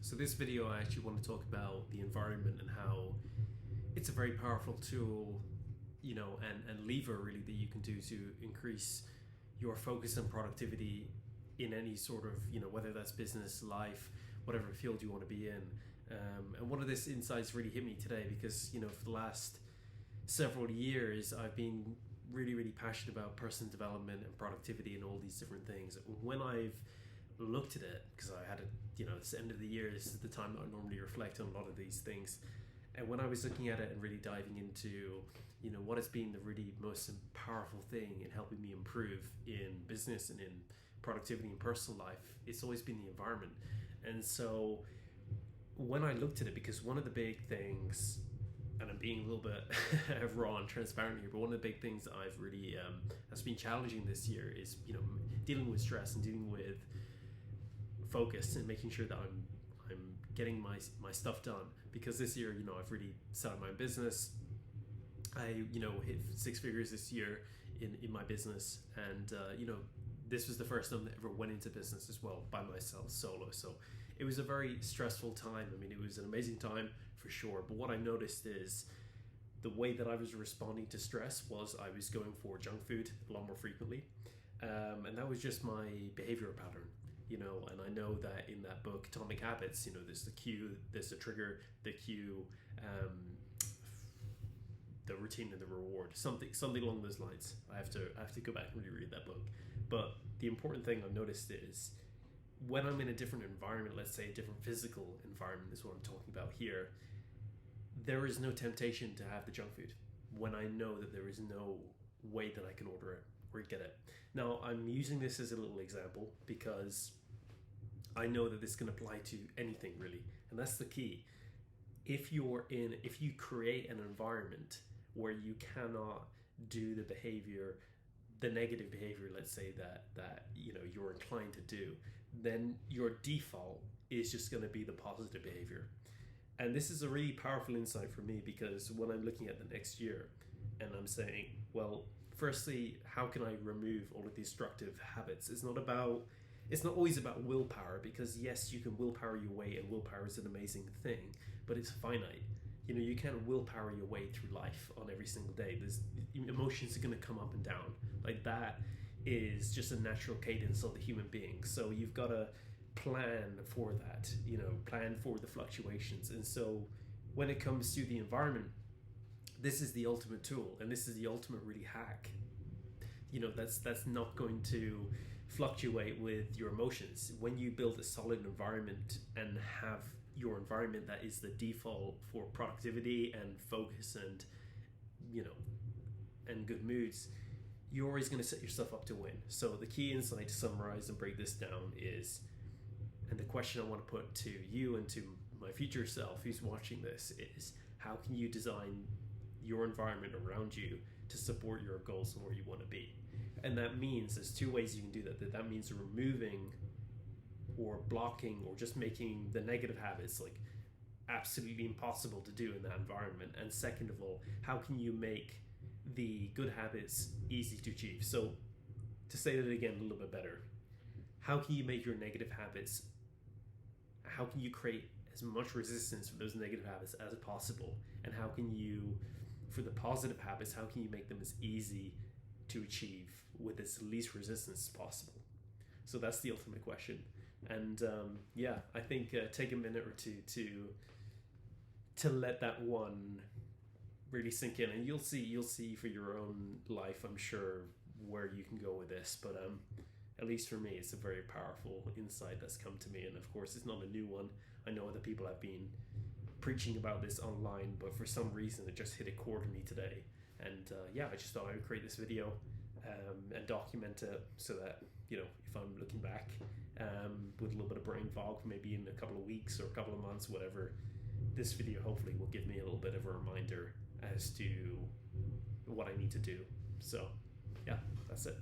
So this video I actually want to talk about the environment and how it's a very powerful tool, and lever really that you can do to increase your focus and productivity in any sort of, whether that's business, life, whatever field you want to be in. And one of these insights really hit me today because, for the last several years, I've been really, really passionate about personal development and productivity and all these different things. When I've looked at it, because I had it's the end of the year, this is the time that I normally reflect on a lot of these things. And when I was looking at it and really diving into, what has been the really most powerful thing in helping me improve in business and in productivity and personal life, it's always been the environment. And so when I looked at it, because one of the big things, and I'm being a little bit raw and transparent here, but one of the big things that I've really that's been challenging this year is dealing with stress and dealing with focus and making sure that I'm getting my stuff done. Because this year, I've really started my business. I hit six figures this year in my business, and this was the first time that I ever went into business as well by myself, solo. So it was a very stressful time. I mean, it was an amazing time for sure, but what I noticed is the way that I was responding to stress was I was going for junk food a lot more frequently, and that was just my behavioral pattern. And I know that in that book Atomic Habits, there's the cue, there's the trigger, the cue, the routine and the reward, something along those lines. I have to go back and reread that book. But the important thing I've noticed is when I'm in a different environment, let's say a different physical environment is what I'm talking about here, there is no temptation to have the junk food when I know that there is no way that I can order it or get it. Now, I'm using this as a little example because I know that this can apply to anything really, and that's the key. If you create an environment where you cannot do the behavior, the negative behavior, let's say that you're inclined to do, then your default is just going to be the positive behavior. And this is a really powerful insight for me, because when I'm looking at the next year and I'm saying, well, firstly, how can I remove all of these destructive habits? It's not always about willpower, because yes, you can willpower your way, and willpower is an amazing thing, but it's finite. You can't willpower your way through life on every single day. There's emotions are going to come up and down. Like, that is just a natural cadence of the human being. So you've got to plan for that, plan for the fluctuations. And so when it comes to the environment, this is the ultimate tool, and this is the ultimate really hack. That's not going to fluctuate with your emotions. When you build a solid environment and have your environment that is the default for productivity and focus and and good moods, you're always going to set yourself up to win. So the key insight, to summarize and break this down, is, and the question I want to put to you and to my future self who's watching this, is how can you design your environment around you to support your goals and where you want to be? And that means there's two ways you can do that. That means removing or blocking or just making the negative habits like absolutely impossible to do in that environment. And second of all, how can you make the good habits easy to achieve? So to say that again a little bit better, how can you make your negative habits, how can you create as much resistance for those negative habits as possible? And how can you, for the positive habits, how can you make them as easy to achieve with as least resistance as possible? So that's the ultimate question. And I think take a minute or two to let that one really sink in, and you'll see for your own life, I'm sure, where you can go with this. But at least for me, it's a very powerful insight that's come to me. And of course, it's not a new one. I know other people have been preaching about this online, but for some reason it just hit a chord with me today. And I just thought I would create this video and document it, so that if I'm looking back with a little bit of brain fog, maybe in a couple of weeks or a couple of months, whatever, this video hopefully will give me a little bit of a reminder as to what I need to do. So that's it.